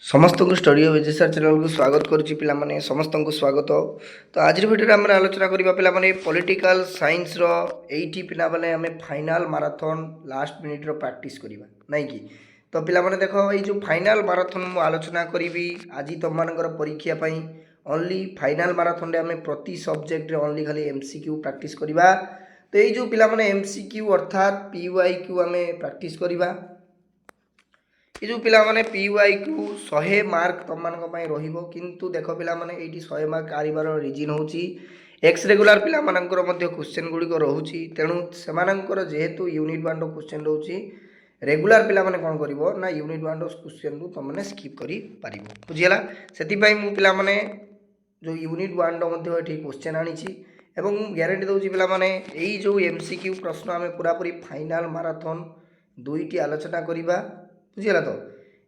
समस्त को study of education channel को स्वागत करुच्ची पिलामाने समस्त को स्वागत। तो आज वीडियो आम आलोचना करबा पिलामाने पॉलिटिकल साइंस रो एठी पिलामाने आम फाइनल मैराथन लास्ट मिनिट रो प्रैक्टिस करबा नहीं कि। तो पिलामाने देखो ये जो फाइनल मैराथन मु आलोचना करी आज तुम मानकर परीक्षा पई ओनली फाइनल मैराथन रे आम प्रति सब्जेक्ट रे ओनली खाली एमसीक्यू प्रैक्टिस करबा। तो ये जो पिलामाने एमसीक्यू अर्थात पीवाईक्यू आम प्रैक्टिस करबा। ये जो पिला माने पीवाईक्यू 100 मार्क तुम मान रहिबो किंतु देखो पिला माने एटी 100 मार्क आरिबार रीजन होची एक्स रेगुलर पिला मानकर मध्य क्वेश्चन गुडी को रहउची तेणु सेमानकर जेहेतु यूनिट 1 रो क्वेश्चन रहउची रेगुलर पिला माने कोन करिवो ना यूनिट 1 रो क्वेश्चन रु तुम माने स्किप करि पारिबो बुझियला। सेति पई मु पिला माने जो यूनिट 1 रो मध्य एठी क्वेश्चन आनिची एवं ग्यारंटी दउची पिला माने एई जो एमसीक्यू प्रश्न आमे पूरा पूरी फाइनल मैराथन दुईटी आलोचना करिबा बुझीगला। तो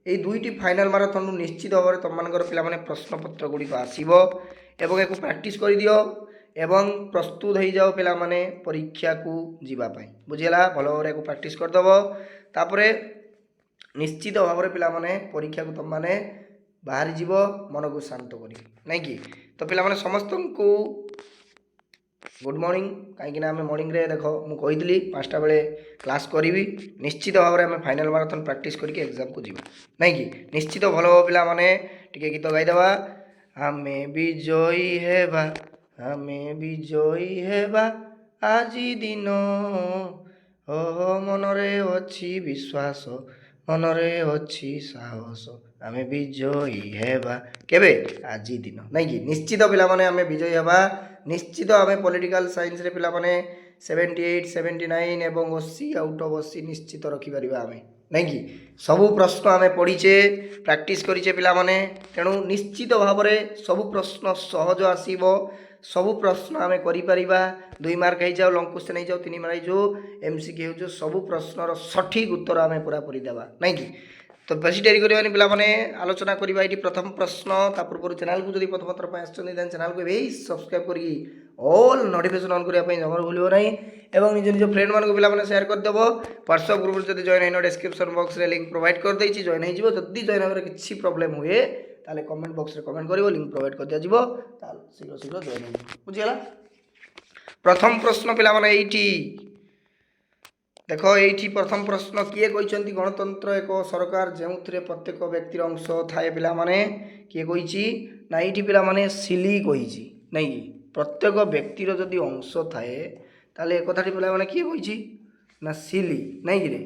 ये दुईटी फाइनल मैराथन निश्चित भाव में तुम मानकर पिला माने प्रश्न पत्र गुड़िक आसो एवं एक प्रैक्टिस कर दियो एवं प्रस्तुत हो जाओ पिला माने परीक्षा को जीवाई बुझीगला। भल भाव में प्रैक्टिस करदेव तापर निश्चित भाव में पिला माने परीक्षा को तुम माने बाहरी जीव मन को शांत कर नहीं कि। तो पिला माने समस्त को गुड मॉर्निंग कहीं आम मॉर्निंग रे देखो मुझे 5टा बेले क्लास करी निश्चित भाव में फाइनल मैराथन प्रैक्टिस करके एग्जाम को जीवा नहीं कि निश्चित भल पिला माने टिके गीत गाईदेवा आमे विजयी हेबा आमे विजयी हेबा आजी दिन मनरे अच्छी विश्वास मनरे अच्छी साहस आमे विजयी हेबा केबे आजी दिन नहीं कि निश्चित पिला माने आमे विजयी हेबा निश्चित आम पॉलिटिकल साइंस रे पिला माने 78 79 एवं 80 आउट ऑफ 80 निश्चित रखिपर आम नहीं कि सबू प्रश्न आम पढ़ीचे प्रैक्टिस करीचे पिला माने तेणु निश्चित भाव में सबू प्रश्न सहज आसीबो सबू प्रश्न आम करिपरिबा 2 मार्क हो जाओ लॉन्ग क्वेश्चन हो जाओ 3 मार्क हो एमसीक्यू हो सबू प्रश्नर सठिक उत्तर आम पूरा पूरी देवा नहीं कि। तो बेसी डेरी करवानी पिला माने आलोचना करबा ये प्रथम प्रश्न ता पूर्व चैनल को जब प्रथम थर आसछन देन चैनल को भी सब्सक्राइब करी ऑल नोटिफिकेशन ऑन करिया पई जमर भूलिबो नहीं एवं निज निज फ्रेंड मान को पिला माने शेयर कर देबो। व्हाट्सएप ग्रुप जब जॉइन हैनो डिस्क्रिप्शन बॉक्स रे लिंक प्रोवाइड कर देछि जॉइन हो जिवो जदी जॉइन होबरे किछि प्रॉब्लम हुए ताले कमेंट बॉक्स रे कमेंट करिवो लिंक प्रोवाइड कर दिया जिवो ताल शीघ्र शीघ्र जॉइन हो बुझियला। प्रथम प्रश्न पिला माने एठी देखो ये प्रथम प्रश्न किए कहते गणतंत्र एक सरकार जो प्रत्येक व्यक्तिर अंश थाए पिला माने किए कही ना ये पिला माने सिली कही नहीं प्रत्येक व्यक्तिर जदि अंश थाए ताले एक कथाटी पिला माने किए कही ना सिली नहीं कि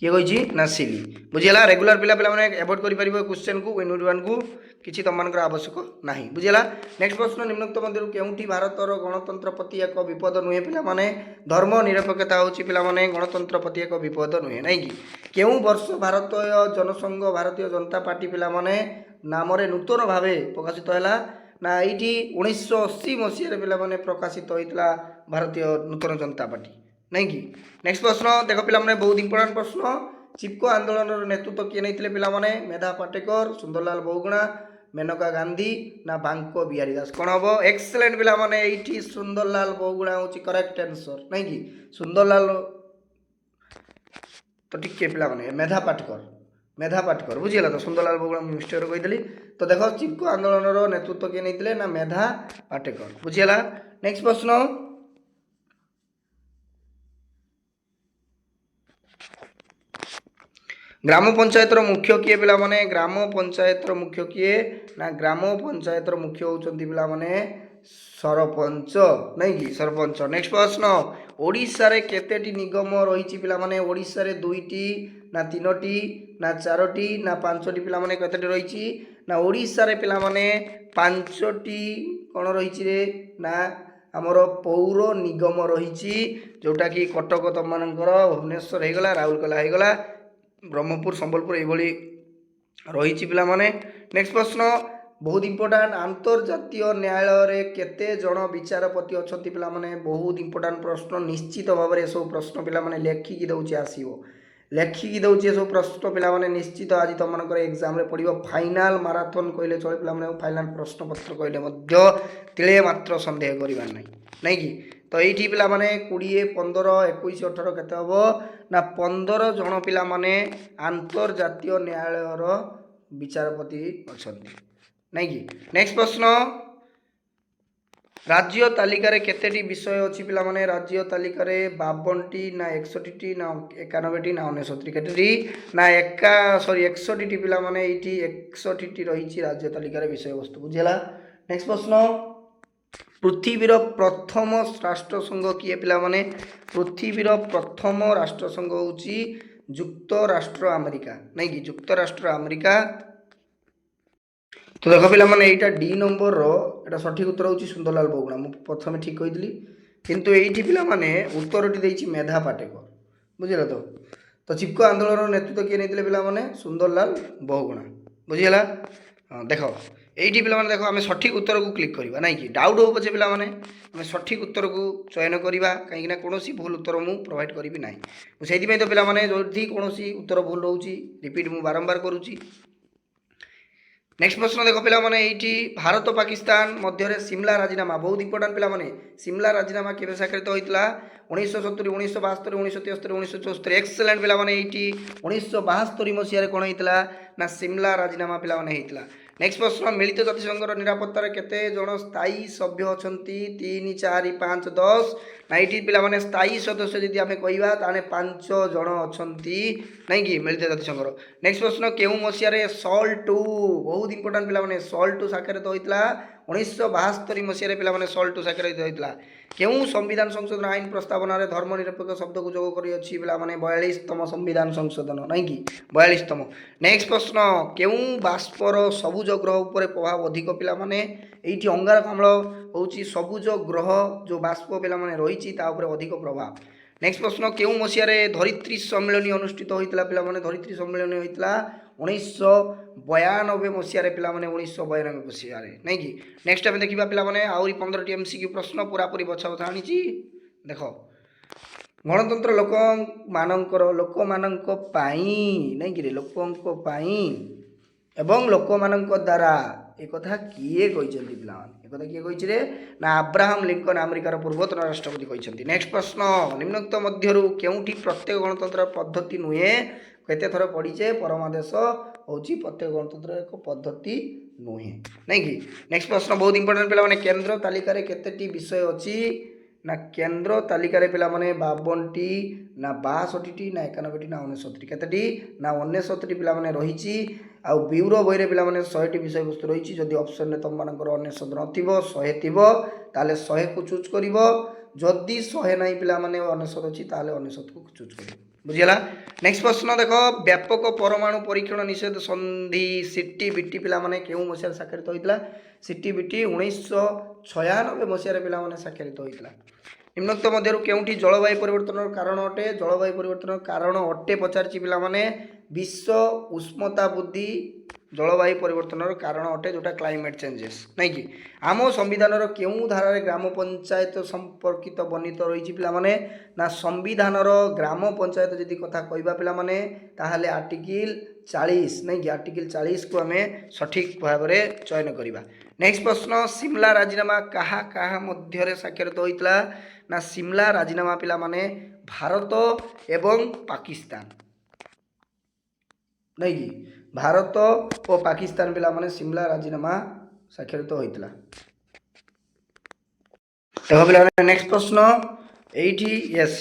किए कही ना सिली बुझीगला। रेगुलर पिला पिला माने एवॉइड करि परिबो क्वेश्चन को यूनिट 1 को किछि तम मानकर आवश्यक नाही बुझीगला। नेक्स्ट प्रश्न निम्नलिखित मध्यरु केउंठी भारतर गणतंत्र प्रति एक विपद नुहे पिला माने धर्म निरपेक्षता होछि पिला माने गणतंत्र प्रति एक विपद नुहे नहीं कि। केउ वर्ष भारतीय जनसंघ भारतीय जनता पार्टी पिला माने नाम रे नूतन भावे प्रकाशित हैला ना एठी 1980 मसीह पिला माने प्रकाशित होइतला भारतीय नूतन जनता पार्टी नहीं कि। नेक्स्ट प्रश्न देखो पिला माने बहुत इंपोर्टेंट प्रश्न चिपको आंदोलन नेतृत्व किए नहीं पिला माने मेधा पाटेकर सुंदरलाल बहुगुणा मेनका गांधी ना बांको बिहारी दास कौन हम एक्सलेंट पिला माने एठी सुंदरलाल बहुगुणा होची करेक्ट आंसर नहीं कि सुंदरलाल तो टिके पिला माने मेधा पाटकर बुझीगला। तो सुंदरलाल बहुगुणा मिस्टेक कहीदेली तो देखो चिपको आंदोलन नेतृत्व किए नहीं ना मेधा पाटेकर बुझीगला। नेक्स्ट प्रश्न ग्राम पंचायत मुख्य किए पिला माने ग्राम पंचायत मुख्य किए ना ग्राम पंचायत मुख्य होचंती पिला माने सरपंच नहीं कि सरपंच। नेक्स्ट प्रश्न ओडिशा रे केतेटी निगम रही पिला माने ओडिशा रे 2टी ना 3टी ना 4टी ना 5टी पिला माने केतेटी रही ना ओडिशा रे पिला माने 5टी कौन रही रे ना आमर पौर निगम रही जोटा कि कटक तुम मानकर भुवनेश्वर हो गला राउरकेला हो गला ब्रह्मपुर संबलपुर ये रही पिला माने। नेक्स्ट प्रश्न बहुत इंपोर्टेंट अंतर्जातीय न्यायालय रे केते जन विचारपति अच्छा पिला माने बहुत इंपोर्टेंट प्रश्न निश्चित भाव में सब प्रश्न पिला माने लेखिकी दउची आसीबो लेखिकी दउची सब प्रश्न पिला माने निश्चित आज तुम मानकर एग्जाम रे पड़िबो फाइनल मैराथन कहले चले पिला माने फाइनल प्रश्न पत्र कहले मध्य तिले मात्र संदेह करिबार नहीं नहीं कि। तो ये पिला माने 20 15 21 18 केते हबो ना 15 जन पिला माने अंतर्जातीय न्यायालयर विचारपति अछंती नहीं कि। नेक्स्ट प्रश्न राज्य तालिकार केतेटी विषय अच्छी पिला माने राज्य तालिकार 52टी ना 61टी ना 91टी ना 69टी केतेटी ना 61टी पिला माने एठी 61टी रही राज्य तालिकार विषय वस्तु बुझिला। नेक्स्ट प्रश्न पृथ्वीर प्रथम राष्ट्रसंघ किए पिला माने पृथ्वीर प्रथम राष्ट्रसंघ होची युक्तराष्ट्र अमेरिका नहीं कि युक्तराष्ट्र अमेरिका। तो देख पिला माने एटा डी नंबर रो एटा सठिक उत्तर होची सुंदरलाल बहुगुणा मु प्रथमे ठीक कहितली किंतु एठी पिला माने उत्तरटी देइची मेधा पाटेकर बुझिला। तो चिपको आंदोलन नेतृत्व किए नेतिले पिला माने सुंदरलाल बहुगुणा बुझिला। देख एठी पिला माने देखो आमे सठिक उत्तर को क्लिक करबा नाही कि डाउट हो पछे पिला माने आमे सठिक उत्तर को चयन करबा काहे कि कोनोसी भूल उत्तर मु प्रोवाइड करबी नाही मु सेहि पय तो पिला माने जदि कोनोसी उत्तर भूल रहउची रिपीट मु बारंबार करूची। नेक्स्ट प्रश्न देखो पिला माने एठी भारत पाकिस्तान मध्य सिमला राजीनामा बहुत इंपोर्टेंट पिला माने सिमला राजीनामा केबे स्वाक्षरित होइतला 1970 1972 1973 1974 एक्सीलेंट पिला माने एठी 1972 मसिया रे कोन होइतला ना सिमला राजीनामा पिला माने होइतला। नेक्स्ट प्रश्न मिलित जातिसंघर निरापत्तार केते जण स्थायी सभ्य अछंती 3 4 5 10 ना एठी पिला माने स्थायी सदस्य जदि आमे कहिबा ताने 5 जण अछंती नहीं कि मिलित जातिसंघर। नेक्स्ट प्रश्न केउ मसिया रे सॉल्ट 2 बहुत इंपोर्टेंट पिला माने सॉल्ट 2 स्वाक्षरित होइतला 1972 मसिया रे पिला माने सॉल्ट 2 स्वाक्षरित होइतला। केउ संविधान संशोधन आईन प्रस्तावना रे धर्मनिरपेक्ष शब्द को जोग करी अछि पिला माने 42तम संविधान संशोधन नहीं कि 42तम। नेक्स्ट प्रश्न केउ बाष्पर सबुज ग्रह उपर प्रभाव अधिक पिला माने एठी अंगारकाम्ल होची सबुज ग्रह जो बाष्प पिला माने रहिची ता उपर अधिक प्रभाव। नेक्स्ट प्रश्न केउ मसिया रे धरित्री सम्मेलन अनुष्ठित होइतला पिला माने धरित्री सम्मेलन होइतला 1992 मसिया रे पिला माने 1992 मसिया रे नहीं कि। नेक्स्ट हम देखिबा पिला माने आउरी 15 टी एमसीक्यू प्रश्न पूरा पूरी बछा बछा आनीची देखो गणतंत्र लोक मानक पाई नहीं कि लोकंक पाई एवं लोक मानक द्वारा एक कथा किए कहिसंती पिला माने एक कथा किए कहिछि रे ना अब्राहम लिंकन अमेरिकार पूर्वतन राष्ट्रपति कहिसंती। नेक्स्ट प्रश्न निम्नोक्त मध्यरु केउठी प्रत्येक गणतंत्र पद्धति नुहे केते थर पड़ीचे परमादेश होची प्रत्येक गणतंत्र एक पद्धति नुहे नहीं कि। नेक्स्ट प्रश्न बहुत इंपोर्टेंट पिला माने केंद्र तालिका रे केतेटी विषय अछि ना केंद्र तालिका रे पिला माने 52टी ना 62टी ना 91टी ना 69टी केतेटी ना 69टी पिला माने रहिची आ ब्यूरो बही रे पिला माने 100टी विषय वस्तु रहिची। जदि ऑप्शन रे तम मानकर 69 नथिबो 100 थिबो ताले 100 को चूज करिवो जदि 100 नाही पिला माने 69 अछि ताले 69 को चूज करिवो बुझिला। नेक्स्ट प्रश्न देखो व्यापक परमाणु परीक्षण निषेध संधि सीटीबीटी पिला माने केउ मसिया स्वाक्षरित होइतला सीटीबीटी 1996 मसिया रे पिला माने स्वाक्षरित होइतला। निम्नोक्त मध्यरु केउठी जलवायु परिवर्तन कारण अटे जलवायु परिवर्तन कारण अटे पचारची पिला माने विश्व उष्णता वृद्धि जलवायु परिवर्तन कारण अटे जोटा क्लाइमेट चेंजेस नहीं कि। आम संविधान केउ धारा ग्राम पंचायत संपर्कित वर्णित रही पिला माने ना संविधान ग्राम पंचायत जदि कथा कहबा पिला माने ताहाले आर्टिकल 40 नहीं कि आर्टिकल 40 को आमे सठिक भाव में चयन करिबा। नेक्स्ट प्रश्न सिमला राजीनामा कहा कहा मध्य रे स्वाक्षरित होइतला ना सिमला राजीनामा पिला माने भारत एवं पाकिस्तान नहीं कि भारत और पाकिस्तान पिला माने सिमला राजीनामा स्वाक्षरित होइतला। देखो पिला नेक्स्ट प्रश्न एठी यस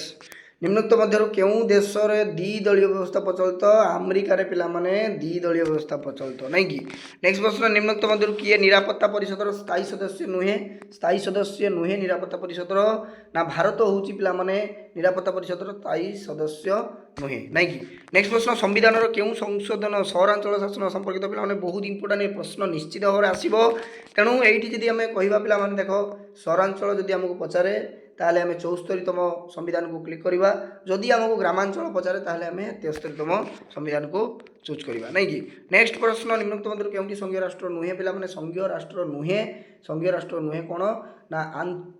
निम्नोक्त मध्यरु केउ देश रे द्विदलीय व्यवस्था प्रचलित अमेरिका रे पिला माने द्विदलीय व्यवस्था प्रचलित नहीं कि। नेक्स्ट प्रश्न निम्नोक्त मध्यरु किए निरापत्ता परिषद रो स्थायी सदस्य नुहे निरापत्ता परिषद रो ना भारत होउची पिला माने निरापत्ता परिषद रो स्थायी सदस्य नुहे नहीं कि। नेक्स्ट प्रश्न संविधान रो केउ संशोधन सहरांचल शासन संपर्कित पिला माने बहुत इंपोर्टेंट प्रश्न निश्चित भाव आसीबो तेणु एठी जदि हमें कहिबा पिला माने देखो सहरांचल जदि हमको पचारे ताहले हमें 74तम संविधान को क्लिक करिबा जदि हमको ग्रामांचल पचारे ताहले हमें 73तम संविधान को चूज करिबा नहीं कि। नेक्स्ट प्रश्न निम्नोक्त मध्यरु केउठी संघीय राष्ट्र नुहे पिला माने संघीय राष्ट्र नुहे कोन ना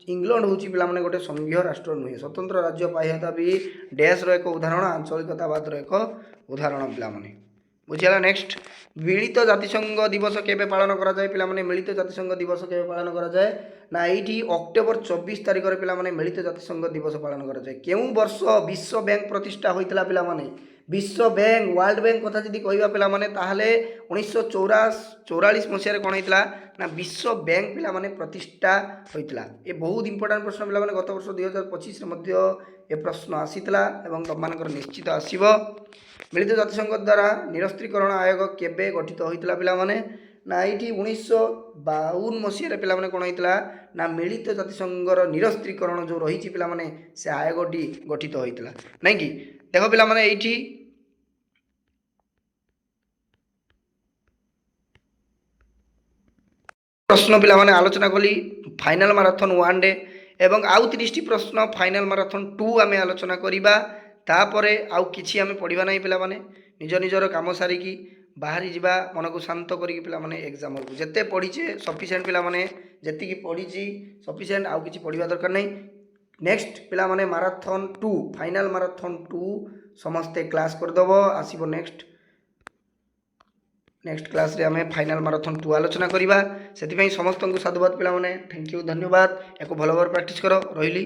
इंग्लैंड होची पिला माने गोटे संघीय राष्ट्र नुहे स्वतंत्र राज्य पाइता भी देश रो एक उदाहरण आंचलिकतावाद रो एक उदाहरण पिला माने बुझीगला। नेक्स्ट मिलित जातिसंघ दिवस केबे पालन करा जाए पिला माने मिलित जातिसंघ दिवस केबे पालन करा जाए ना एठी अक्टोबर 24 तारिख रे पिला माने मिलित जातिसंघ दिवस पालन करा जाए। केउ वर्ष विश्व बैंक प्रतिष्ठा होइतला पिला माने विश्व बैंक वर्ल्ड बैंक कथा जदि कहबा पिला माने ताहले 1944 मसिया रे कोन होइतला ना विश्व बैंक पिला माने प्रतिष्ठा होइतला। ए बहुत इंपोर्टेंट प्रश्न पिला माने गत वर्ष 2025 रे मध्य ए प्रश्न आसीतला एवं तमानकर निश्चित आसीबो। मिलित जातिसंघ द्वारा निरस्त्रीकरण आयोग केबे गठित होइतला पिला माने ना एठी 1952 मसिया रे पिला माने कोन होइतला ना मिलित जातिसंघर निरस्त्रीकरण जो रहिछि पिला माने से आयोगटी गठित होइतला नै कि। देखो पिला माने एठी प्रश्न पिला माने आलोचना कली फाइनल माराथन 1 डे एवं आउ 30 टी प्रश्न फाइनल माराथन 2 आमे आलोचना करिबा। तापरे आउ किछि आमे पढ़िबा नै पिला माने निज निजर काम सारी की बाहरी जिबा मन को शांत करिक पिला माने एग्जाम को जते पढ़िचे सफिशिएंट पिला माने जति की पढ़िची सफिशिएंट आउ किछि पढ़िबा दरकार नै। नेक्स्ट पिला माने माराथन 2 फाइनल माराथन 2 समस्ते क्लास कर दबो आसीबो। नेक्स्ट क्लास रे हमें फाइनल माराथन 2 आलोचना करिबा। सेति पई समस्त को साधुवाद पिला माने थैंक यू धन्यवाद। एको भलो भाव प्रैक्टिस करो रहिली।